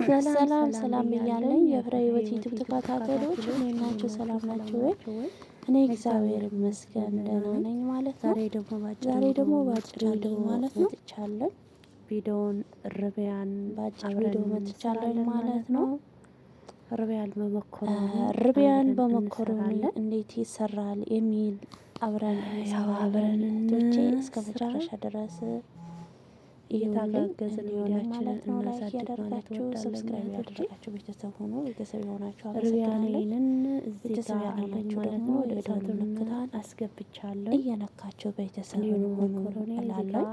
ሰላም ሰላም እያለኝ የፍሬ ህይወት ዩቲዩብ ተከታታዮች እንዴት ናችሁ? ሰላም ናችሁ ወይ? እኔ እግዚአብሔር ይመስገን ደህና ነኝ ማለት ነው። ዛሬ ደግሞ በአጭር ቪዲዮ ማለት ነው መጥቻለሁ። ቪዲዮውን ርቢያን በአጭር ቪዲዮ መጥቻለሁ ማለት ነው። ርቢያን በመኮረኒ እንዴት ይሰራል የሚል አብረን እንቶቼ እስከ መጨረሻ ድረስ እየታጋገዝን ማለት ነው። ላይክ ያደረጋችሁ ሰብስክራይብ ያደረጋችሁ ቤተሰብ ሆኖ ቤተሰብ የሆናችሁ ርቢያኔንን እዚህ ቤተሰብ ጋር ያልሆናችሁ ደግሞ የእሳት የደወል ምልክቱን ምልክቱን አስገብቻለሁ። እየነካችሁ ቤተሰብ ሆኑ እላለሁ።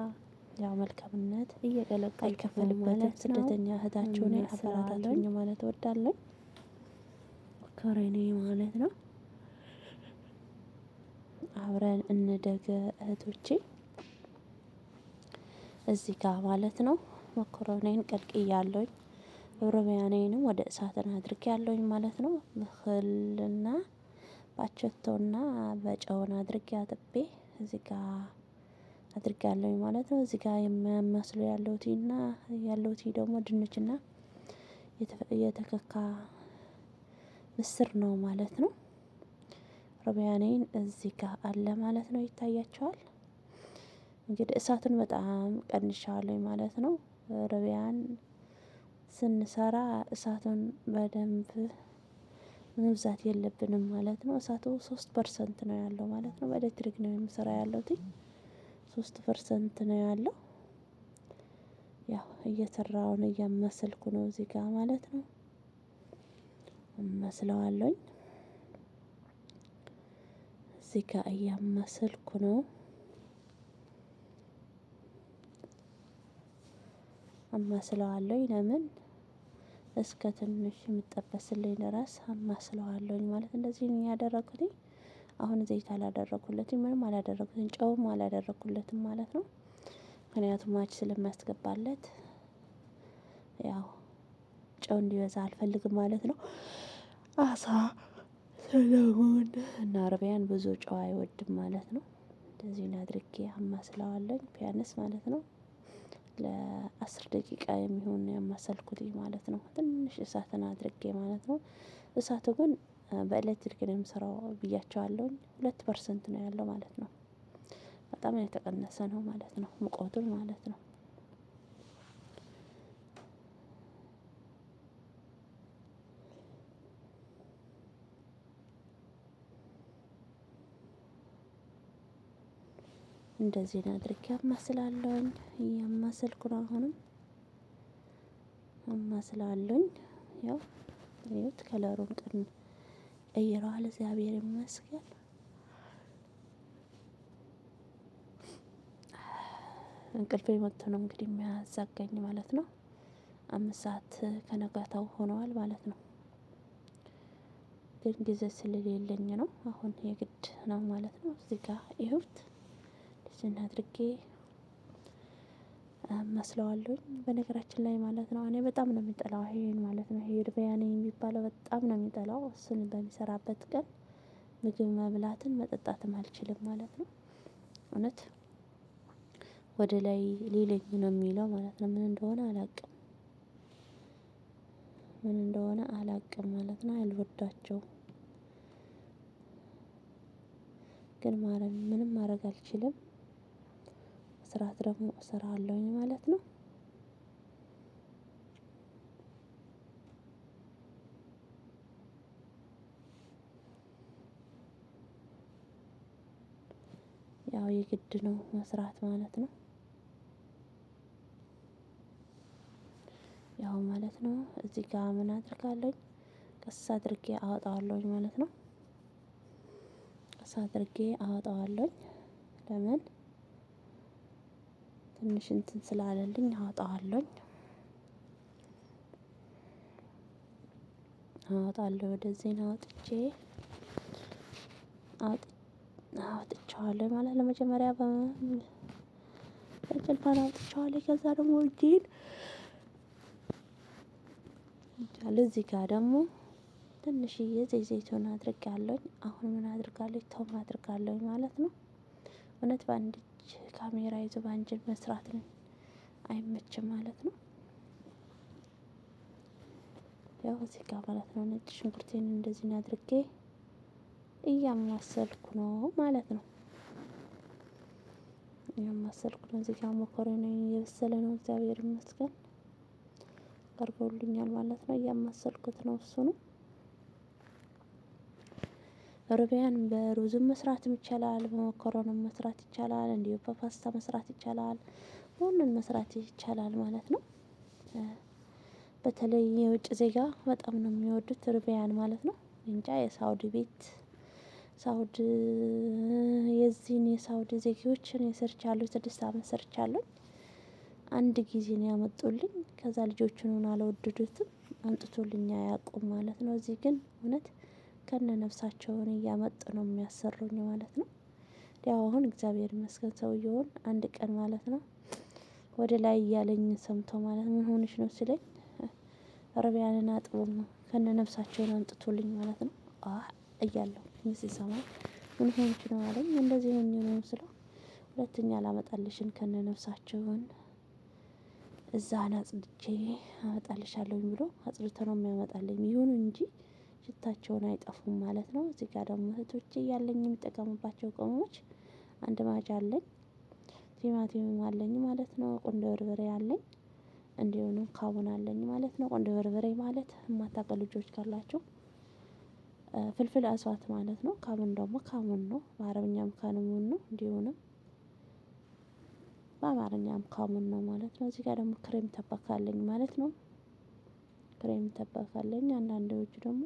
ያው መልካምነት እየቀለቀልኩ አይከፈልበትም። ስደተኛ እህታችሁ ነኝ፣ አበረታቱኝ ማለት እወዳለሁ። መኮረኒ ማለት ነው። አብረን እንደግ እህቶቼ። እዚህ ጋር ማለት ነው መኮረኒን ቀልቅያለሁኝ። ሩቢያኔንም ወደ እሳትን አድርጌያለሁኝ ማለት ነው። በህልና ባቸቶና በጨውን አድርጌ አጥቤ እዚህ ጋር አድርጌያለሁኝ ማለት ነው። እዚህ ጋር የሚያመስሉ ያለውቲ ደግሞ ድንችና የተከካ ምስር ነው ማለት ነው። ሩቢያኔን እዚህ ጋር አለ ማለት ነው። ይታያቸዋል። እንግዲህ እሳቱን በጣም ቀንሻለሁ ማለት ነው። ሩቢያን ስንሰራ እሳቱን በደንብ መብዛት የለብንም ማለት ነው። እሳቱ 3% ነው ያለው ማለት ነው። በኤሌክትሪክ ነው የምሰራ ያለሁት 3% ነው ያለው። ያው እየሰራሁ ነው እያመሰልኩ ነው እዚህ ጋር ማለት ነው። እመስለዋለሁኝ እዚህ ጋር እያመሰልኩ ነው። አማስለዋለሁኝ ለምን እስከ ትንሽ የምጠበስልኝ ድረስ አማስለዋለሁኝ ማለት እንደዚህ ነው ያደረኩት። አሁን ዘይት አላደረኩለትም፣ ምንም አላደረኩትም፣ ጨውም አላደረኩለትም ማለት ነው። ምክንያቱም ማች ስለማስገባለት ያው ጨው እንዲበዛ አልፈልግም ማለት ነው። አሳ ሰለሞን እና ሩቢያን ብዙ ጨው አይወድም ማለት ነው። እንደዚህ አድርጌ አማስለዋለሁኝ ቢያንስ ማለት ነው ለ10 ደቂቃ የሚሆን ያማሰልኩት ማለት ነው። ትንሽ እሳትን አድርጌ ማለት ነው። እሳቱ ግን በኤሌክትሪክ ነው የምሰራው ብያቸዋለሁኝ። 2% ነው ያለው ማለት ነው። በጣም የተቀነሰ ነው ማለት ነው ሙቀቱን ማለት ነው። እንደዚህ አድርጌ አማስላለሁኝ። እያማሰልኩ ነው አሁንም አማስላለሁኝ። ያው እዩት ከለሩን ቀይረዋል። እግዚአብሔር ይመስገን። እንቅልፌ መጥቶ ነው እንግዲህ የሚያዛጋኝ ማለት ነው። 5 ሰዓት ከነጋታው ሆነዋል ማለት ነው። ግን ጊዜ ስለሌለኝ ነው አሁን የግድ ነው ማለት ነው። እዚህ ጋር ይሁት እንደዚህ አድርጌ አማስለዋለሁኝ። በነገራችን ላይ ማለት ነው እኔ በጣም ነው የሚጠላው ይሄን ማለት ነው። ይሄ ሩቢያኔ የሚባለው በጣም ነው የሚጠላው። እሱን በሚሰራበት ቀን ምግብ መብላትን መጠጣትም አልችልም ማለት ነው። እውነት ወደ ላይ ሊለኝ ነው የሚለው ማለት ነው። ምን እንደሆነ አላቅም ማለት ነው። አልወዳቸውም ግን ምንም ማድረግ አልችልም። መስራት ደግሞ እሰራለሁኝ ማለት ነው። ያው የግድ ነው መስራት ማለት ነው። ያው ማለት ነው እዚህ ጋር ምን አድርጋለሁኝ ቀስ አድርጌ አወጣዋለሁኝ ማለት ነው። ቀስ አድርጌ አወጣዋለሁኝ። ለምን ትንሽ እንትን ስላለልኝ አወጣዋለሁኝ። አወጣለሁ ወደዚህ ነው አውጥቼዋለሁ ማለት ለመጀመሪያ በጭልፋን አውጥቼዋለሁ። ከዛ ደግሞ እጄን እዚህ ጋር ደግሞ ትንሽዬ ዘይቱን አድርጋለሁኝ። አሁን ምን አድርጋለሁ ቶም አድርጋለሁኝ ማለት ነው። እውነት በአንድ እጅ ካሜራ ይዞ በአንድ መስራት አይመችም ማለት ነው። ያው እዚህ ጋር ማለት ነው ነጭ ሽንኩርቴን እንደዚህ አድርጌ እያማሰልኩ ነው ማለት ነው። እያማሰልኩ ነው። እዚህ ጋር መኮረኒ እየበሰለ ነው። እግዚአብሔር ይመስገን ቀርቦልኛል ማለት ነው። እያማሰልኩት ነው እሱንም ሩቢያን በሩዝም መስራትም ይቻላል፣ በመኮረንም መስራት ይቻላል፣ እንዲሁ በፓስታ መስራት ይቻላል፣ በሁሉም መስራት ይቻላል ማለት ነው። በተለይ የውጭ ዜጋ በጣም ነው የሚወዱት ሩቢያን ማለት ነው። እንጃ የሳውዲ ቤት ሳውዲ የዚህን የሳውዲ ዜጎችን ሰርቻለሁ 6 አመት ሰርቻለሁ። አንድ ጊዜ ነው ያመጡልኝ። ከዛ ልጆቹን አልወደዱትም አምጥቶልኝ አያውቁም ማለት ነው። እዚህ ግን እውነት ከነ ነፍሳቸውን እያመጡ ነው የሚያሰሩኝ ማለት ነው። ያው አሁን እግዚአብሔር ይመስገን ሰውየውን አንድ ቀን ማለት ነው ወደ ላይ እያለኝ ሰምቶ ማለት ምን ሆነሽ ነው ሲለኝ ሩቢያንን አጥቦም ከነ ነፍሳቸውን አምጥቶልኝ ማለት ነው። እያለሁ ሲሰማ ምን ሆነሽ ነው አለኝ። እንደዚህ ሆኜ ነው ስለው ሁለተኛ አላመጣልሽም ከነ ነፍሳቸውን እዛን አጽድቼ አመጣልሻለሁኝ ብሎ አጽድቶ ነው የሚያመጣልኝ። ይሁን እንጂ ሽታቸውን አይጠፉም ማለት ነው። እዚህ ጋር ደግሞ እህቶቼ ያለኝ የምጠቀምባቸው ቅመሞች አንድ ማጅ አለኝ፣ ቲማቲምም አለኝ ማለት ነው፣ ቁንዶ በርበሬ አለኝ፣ እንዲሁም ካሙን አለኝ ማለት ነው። ቁንዶ በርበሬ ማለት የማታውቁ ልጆች ካላችሁ ፍልፍል አስዋት ማለት ነው። ካሙን ደግሞ ካሙን ነው። በአረብኛም ካሙን ነው፣ እንዲሁም በአማርኛም ካሙን ነው ማለት ነው። እዚህ ጋር ደግሞ ክሬም ተበካ አለኝ ማለት ነው። ክሬም ተበካ አለኝ። አንዳንዶቹ ደግሞ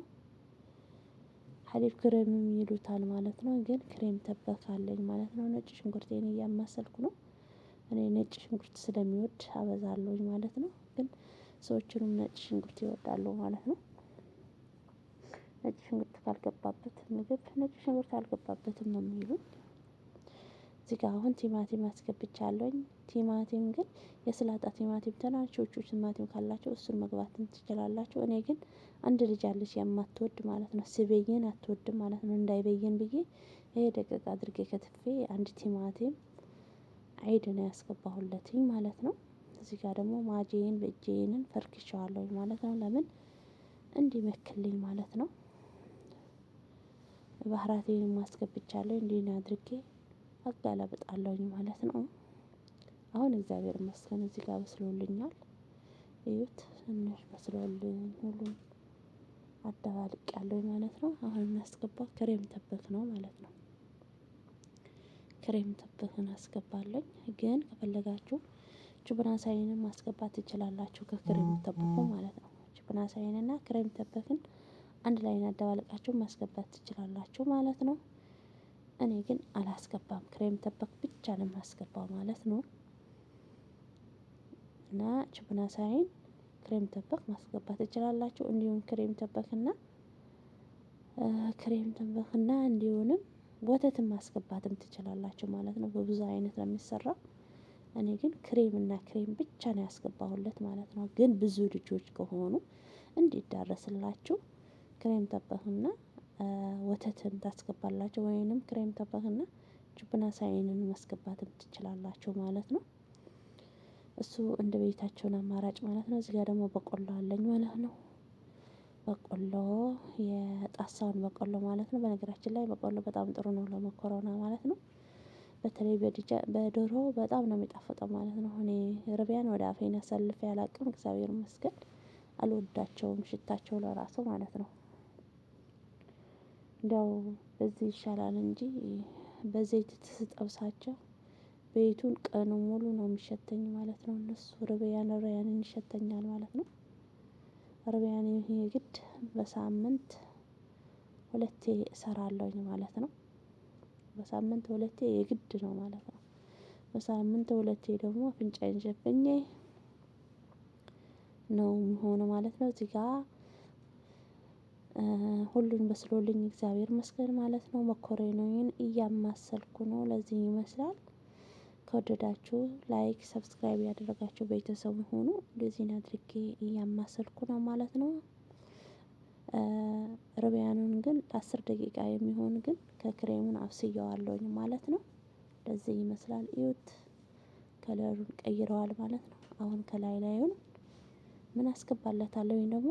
ሀሊብ ክሬምም ይሉታል ማለት ነው። ግን ክሬም ተበካ አለኝ ማለት ነው። ነጭ ሽንኩርቴን እያማሰልኩ ነው። እኔ ነጭ ሽንኩርት ስለሚወድ አበዛለሁኝ ማለት ነው። ግን ሰዎችንም ነጭ ሽንኩርት ይወዳሉ ማለት ነው። ነጭ ሽንኩርት ካልገባበት ምግብ ነጭ ሽንኩርት አልገባበትም ነው የሚሉኝ። እዚህ ጋር አሁን ቲማቲም አስገብቻለሁኝ። ቲማቲም ግን የስላጣ ቲማቲም ትናንሾቹ ቲማቲም ካላቸው እሱን መግባትም ትችላላችሁ። እኔ ግን አንድ ልጅ አለች የማትወድ ማለት ነው። ሲበይን አትወድም ማለት ነው። እንዳይበይን ብዬ ይሄ ደቀቅ አድርጌ ከትፌ አንድ ቲማቲም አይድ ነው ያስገባሁለትኝ ማለት ነው። እዚህ ጋር ደግሞ ማጄን በእጄንን ፈርክሼዋለሁ ማለት ነው። ለምን እንዲመክልኝ ማለት ነው። ባህራቴንም አስገብቻለሁ። እንዲህ አድርጌ አጋላብጣለሁኝ ማለት ነው። አሁን እግዚአብሔር ይመስገን እዚህ ጋር በስሎልኛል። እዩት ትንሽ በስሎልኝ ሁሉም አደባልቄያለሁ ማለት ነው። አሁን የማስገባው ክሬም ተበክ ነው ማለት ነው። ክሬም ተበክን አስገባለሁኝ። ግን ከፈለጋችሁ ጁብና ሳይንም ማስገባት ትችላላችሁ ከክሬም ተበኩ ማለት ነው። ጁብና ሳይንና ክሬም ተበክን አንድ ላይ አደባልቃችሁ ማስገባት ትችላላችሁ ማለት ነው። እኔ ግን አላስገባም። ክሬም ተበክ ብቻ ነው የማስገባው ማለት ነው። እና ጁብና ሳይን ክሬም ተበክ ማስገባት ትችላላችሁ። እንዲሁም ክሬም ተበክና እንዲሁም ወተትም ማስገባትም ትችላላችሁ ማለት ነው። በብዙ አይነት ነው የሚሰራው። እኔ ግን ክሬም እና ክሬም ብቻ ነው ያስገባሁለት ማለት ነው። ግን ብዙ ልጆች ከሆኑ እንዲዳረስላችሁ ክሬም ተበክና ወተትን ታስገባላችሁ ወይንም ክሬም ተበክና ጁብና ሳይንን ማስገባትም ትችላላችሁ ማለት ነው። እሱ እንደ ቤታቸውን አማራጭ ማለት ነው። እዚህ ጋር ደግሞ በቆሎ አለኝ ማለት ነው። በቆሎ የጣሳውን በቆሎ ማለት ነው። በነገራችን ላይ በቆሎ በጣም ጥሩ ነው ለመኮረና ማለት ነው። በተለይ በዶሮ በጣም ነው የሚጣፍጠው ማለት ነው። እኔ ሩቢያን ወደ አፌን አሳልፌ አላውቅም። እግዚአብሔር ይመስገን አልወዳቸውም ሽታቸው ለራሱ ማለት ነው። እንደው በዚህ ይሻላል እንጂ በዘይት ስጠብሳቸው ቤቱን ቀኑን ሙሉ ነው የሚሸተኝ ማለት ነው። እነሱ ሩቢያንን ይሸተኛል ማለት ነው። ሩቢያን ይሄ ግድ በሳምንት 2 እሰራለሁኝ ማለት ነው። በሳምንት 2 የግድ ነው ማለት ነው። በሳምንት 2 ደግሞ አፍንጫዬን ሸፍኜ ነው የምሆነው ማለት ነው። እዚህ ጋር ሁሉን በስሎልኝ እግዚአብሔር ይመስገን ማለት ነው። መኮረኒዬን እያማሰልኩ ነው። ለዚህ ይመስላል። ከወደዳችሁ ላይክ ሰብስክራይብ ያደረጋችሁ ቤተሰብ ሁኑ። እንደዚህ አድርጌ እያማሰልኩ ነው ማለት ነው። ሩቢያኑን ግን ለ10 ደቂቃ የሚሆን ግን ከክሬሙን አብስዬዋለሁኝ ማለት ነው። ለዚህ ይመስላል እዩት። ከለሩን ቀይረዋል ማለት ነው። አሁን ከላይ ላዩን ምን አስገባለታለሁኝ ደግሞ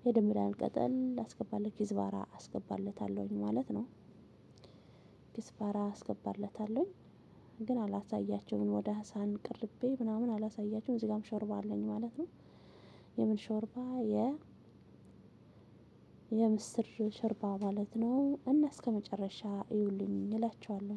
የድንብላል ቅጠል አስገባለት ኪዝባራ አስገባለታለሁኝ ማለት ነው። ኪዝባራ አስገባለታለሁኝ ግን አላሳያቸውም ወደ ሳህን ቅርቤ ምናምን አላሳያቸውም። እዚህ ጋርም ሾርባ አለኝ ማለት ነው። የምን ሾርባ የምስር ሾርባ ማለት ነው። እና እስከመጨረሻ እዩልኝ እላችኋለሁ